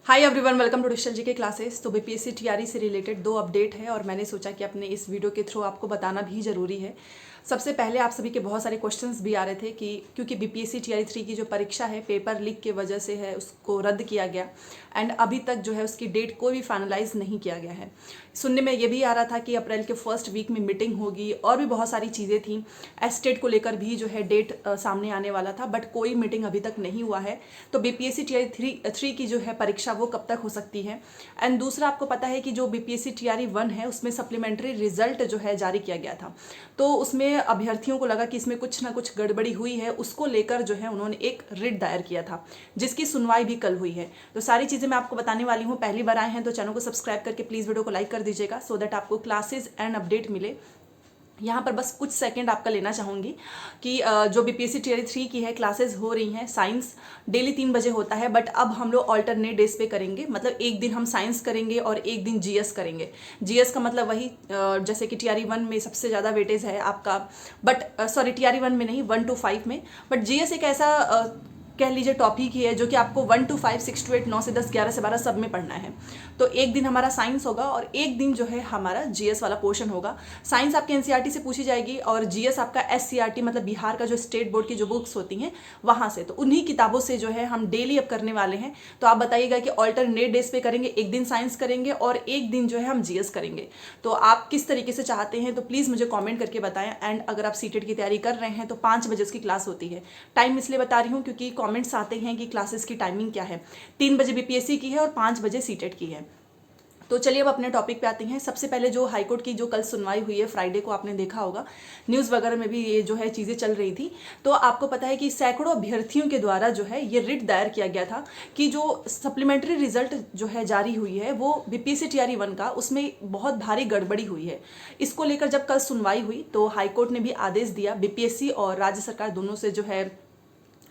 Hi everyone, welcome to digital G के classes. तो BPSC TRE से रिलेटेड दो अपडेट है और मैंने सोचा कि अपने इस वीडियो के थ्रू आपको बताना भी ज़रूरी है। सबसे पहले आप सभी के बहुत सारे क्वेश्चंस भी आ रहे थे कि क्योंकि बीपीएससी टीआरई 3 की जो परीक्षा है पेपर लीक के वजह से है उसको रद्द किया गया एंड अभी तक जो है उसकी डेट कोई भी फाइनलाइज नहीं किया गया है। सुनने में ये भी आ रहा था कि अप्रैल के फर्स्ट वीक में मीटिंग होगी और भी बहुत सारी चीज़ें थी। एस्टेट को लेकर भी जो है डेट सामने आने वाला था बट कोई मीटिंग अभी तक नहीं हुआ है। तो बीपीएससी टीआरई 3 की जो है परीक्षा वो कब तक हो सकती है। एंड दूसरा, आपको पता है कि जो बीपीएससी टीआरई 1 है उसमें सप्लीमेंट्री रिजल्ट जो है जारी किया गया था, तो उसमें अभ्यर्थियों को लगा कि इसमें कुछ ना कुछ गड़बड़ी हुई है, उसको लेकर जो है उन्होंने एक रिट दायर किया था जिसकी सुनवाई भी कल हुई है। तो सारी चीज़ें मैं आपको बताने वाली हूँ। पहली बार आए हैं तो चैनल को सब्सक्राइब करके प्लीज़ वीडियो को लाइक कर दीजिएगा सो दैट आपको क्लासेस एंड अपडेट मिले। यहाँ पर बस कुछ सेकंड आपका लेना चाहूँगी कि जो बीपीएससी टीआरई 3 की है क्लासेस हो रही हैं। साइंस डेली 3 बजे होता है बट अब हम लोग ऑल्टरनेट डेज पे करेंगे, मतलब एक दिन हम साइंस करेंगे और एक दिन जीएस करेंगे। जीएस का मतलब वही जैसे कि टीआरई 1 में सबसे ज़्यादा वेटेज है आपका, बट सॉरी टीआरई 1 में नहीं, 1 to 5 में। बट जीएस एक ऐसा कह लीजिए टॉपिक ही है जो कि आपको 1 to 5, 6 to 8, 9 से 10, 11 से 12 सब में पढ़ना है। तो एक दिन हमारा साइंस होगा और एक दिन जो है हमारा जीएस वाला पोर्शन होगा। साइंस आपके एनसीईआरटी से पूछी जाएगी और जीएस आपका एससीईआरटी मतलब बिहार का जो स्टेट बोर्ड की जो बुक्स होती हैं वहाँ से। तो उन्हीं किताबों से जो है हम डेली अब करने वाले हैं। तो आप बताइएगा कि ऑल्टरनेट डेज पे करेंगे, एक दिन साइंस करेंगे और एक दिन जो है हम जीएस करेंगे। तो आप किस तरीके से चाहते हैं तो प्लीज़ मुझे कॉमेंट करके बताएं। एंड अगर आप सीटेट की तैयारी कर रहे हैं तो 5 बजे उसकी क्लास होती है। टाइम इसलिए बता रही हूँ क्योंकि कमेंट्स आते हैं कि क्लासेस की टाइमिंग क्या है। 3 बजे बीपीएससी की है और 5 बजे सीटेट की है। तो चलिए अब अपने टॉपिक पे आते हैं। सबसे पहले जो हाईकोर्ट की जो कल सुनवाई हुई है फ्राइडे को, आपने देखा होगा न्यूज़ वगैरह में भी ये जो है चीज़ें चल रही थी। तो आपको पता है कि सैकड़ों अभ्यर्थियों के द्वारा जो है ये रिट दायर किया गया था कि जो सप्लीमेंट्री रिजल्ट जो है जारी हुई है वो बीपीएससी टीआरई 1 का, उसमें बहुत भारी गड़बड़ी हुई है। इसको लेकर जब कल सुनवाई हुई तो हाईकोर्ट ने भी आदेश दिया, बीपीएससी और राज्य सरकार दोनों से जो है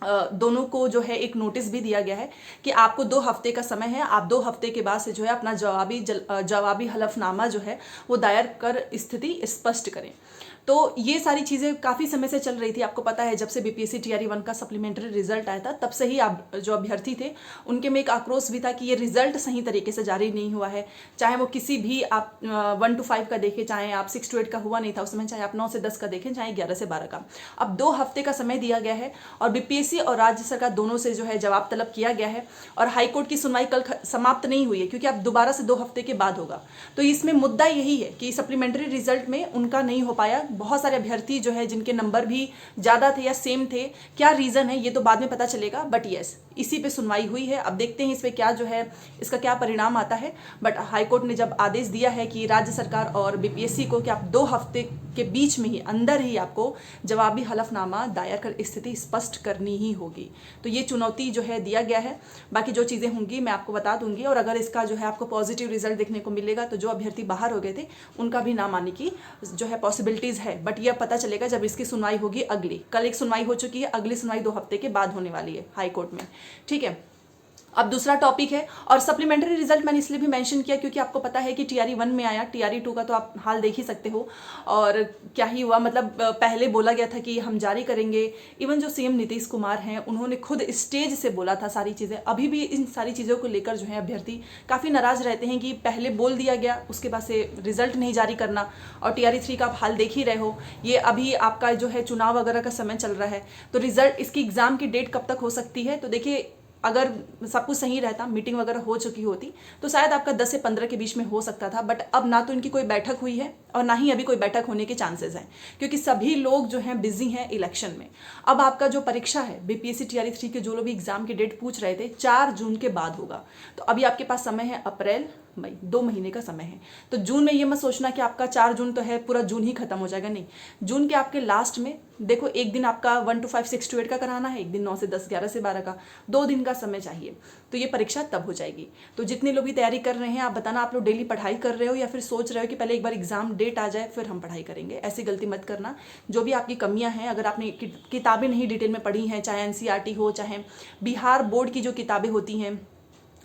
दोनों को जो है एक नोटिस भी दिया गया है कि आपको 2 हफ्ते का समय है। आप 2 हफ्ते के बाद से जो है अपना जवाबी हलफनामा जो है वो दायर कर स्थिति स्पष्ट करें। तो ये सारी चीज़ें काफ़ी समय से चल रही थी। आपको पता है जब से बीपीएससी टीआरई 1 का सप्लीमेंट्री रिजल्ट आया था तब से ही आप जो अभ्यर्थी थे उनके में एक आक्रोश भी था कि ये रिजल्ट सही तरीके से जारी नहीं हुआ है। चाहे वो किसी भी आप 1 to 5 का देखें, चाहे आप 6 to 8 का हुआ नहीं था उसमें, चाहे आप 9 से 10 का देखें, चाहे 11 से 12 का। अब 2 हफ्ते का समय दिया गया है और बीपीएससी और राज्य सरकार दोनों से जो है जवाब तलब किया गया है। और हाईकोर्ट की सुनवाई कल समाप्त नहीं हुई है क्योंकि अब दोबारा से 2 हफ्ते के बाद होगा। तो इसमें मुद्दा यही है कि सप्लीमेंट्री रिजल्ट में उनका नहीं हो पाया। बहुत सारे अभ्यर्थी जो है जिनके नंबर भी ज़्यादा थे या सेम थे, क्या रीज़न है ये तो बाद में पता चलेगा, बट यस इसी पे सुनवाई हुई है। अब देखते हैं इस पे क्या जो है इसका क्या परिणाम आता है। बट हाईकोर्ट ने जब आदेश दिया है कि राज्य सरकार और बीपीएससी को कि आप 2 हफ्ते के बीच में ही अंदर ही आपको जवाबी हलफनामा दायर कर स्थिति स्पष्ट करनी ही होगी, तो ये चुनौती जो है दिया गया है। बाकी जो चीज़ें होंगी मैं आपको बता दूंगी और अगर इसका जो है आपको पॉजिटिव रिजल्ट देखने को मिलेगा तो जो अभ्यर्थी बाहर हो गए थे उनका भी नाम आने की जो है पॉसिबिलिटीज़ है। बट यह पता चलेगा जब इसकी सुनवाई होगी अगली। कल एक सुनवाई हो चुकी है, अगली सुनवाई 2 हफ्ते के बाद होने वाली है हाईकोर्ट में। ठीक है, अब दूसरा टॉपिक है और सप्लीमेंट्री रिजल्ट मैंने इसलिए भी मेंशन किया क्योंकि आपको पता है कि टीआरई 1 में आया, टीआरई 2 का तो आप हाल देख ही सकते हो। और क्या ही हुआ, मतलब पहले बोला गया था कि हम जारी करेंगे। इवन जो सीएम नीतीश कुमार हैं उन्होंने खुद स्टेज से बोला था सारी चीज़ें। अभी भी इन सारी चीज़ों को लेकर जो है अभ्यर्थी काफ़ी नाराज़ रहते हैं कि पहले बोल दिया गया उसके बाद से रिजल्ट नहीं जारी करना। और टीआरई 3 का आप हाल देख ही रहे हो, ये अभी आपका जो है चुनाव वगैरह का समय चल रहा है। तो रिजल्ट इसकी एग्ज़ाम की डेट कब तक हो सकती है, तो देखिए अगर सब कुछ सही रहता, मीटिंग वगैरह हो चुकी होती तो शायद आपका 10 से 15 के बीच में हो सकता था। बट अब ना तो इनकी कोई बैठक हुई है और ना ही अभी कोई बैठक होने के चांसेस हैं क्योंकि सभी लोग जो हैं बिजी हैं इलेक्शन में। अब आपका जो परीक्षा है बीपीएससी टीआरई 3 के जो लोग भी एग्जाम की डेट पूछ रहे थे 4 जून के बाद होगा। तो अभी आपके पास समय है अप्रैल मई, 2 महीने का समय है। तो जून में ये मत सोचना कि आपका 4 जून तो है पूरा जून ही खत्म हो जाएगा, नहीं। जून के आपके लास्ट में देखो एक दिन आपका 1 to 5, 6 to 8 का कराना है, एक दिन 9 से 10, 11 से 12 का, 2 दिन का समय चाहिए। तो ये परीक्षा तब हो जाएगी। तो जितने लोग भी तैयारी कर रहे हैं आप बताना आप लोग डेली पढ़ाई कर रहे हो या फिर सोच रहे हो कि पहले एक बार एग्जाम डेट आ जाए फिर हम पढ़ाई करेंगे। ऐसी गलती मत करना। जो भी आपकी कमियां हैं, अगर आपने किताबें नहीं डिटेल में पढ़ी हैं, चाहे एनसीईआरटी हो, चाहे बिहार बोर्ड की जो किताबें होती हैं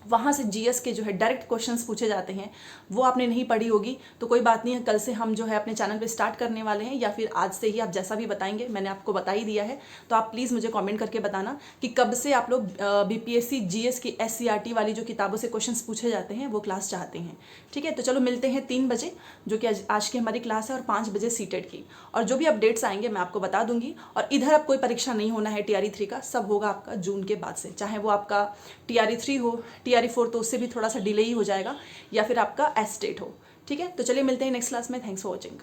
वहाँ से जीएस के जो है डायरेक्ट क्वेश्चंस पूछे जाते हैं, वो आपने नहीं पढ़ी होगी तो कोई बात नहीं है, कल से हम जो है अपने चैनल पे स्टार्ट करने वाले हैं, या फिर आज से ही आप जैसा भी बताएंगे, मैंने आपको बता ही दिया है। तो आप प्लीज़ मुझे कमेंट करके बताना कि कब से आप लोग बीपीएससी जीएस की एससीईआरटी वाली जो किताबों से क्वेश्चंस पूछे जाते हैं वो क्लास चाहते हैं। ठीक है, तो चलो मिलते हैं 3 बजे, जो कि आज की हमारी क्लास है, और 5 बजे सीटेट की। और जो भी अपडेट्स आएंगे मैं आपको बता दूंगी। और इधर अब कोई परीक्षा नहीं होना है TRE 3 का, सब होगा आपका जून के बाद से, चाहे वो आपका TRE 3 हो, TRE 4 तो उससे भी थोड़ा सा डिले ही हो जाएगा, या फिर आपका एस्टेट हो। ठीक है, तो चलिए मिलते हैं नेक्स्ट क्लास में। Thanks for watching.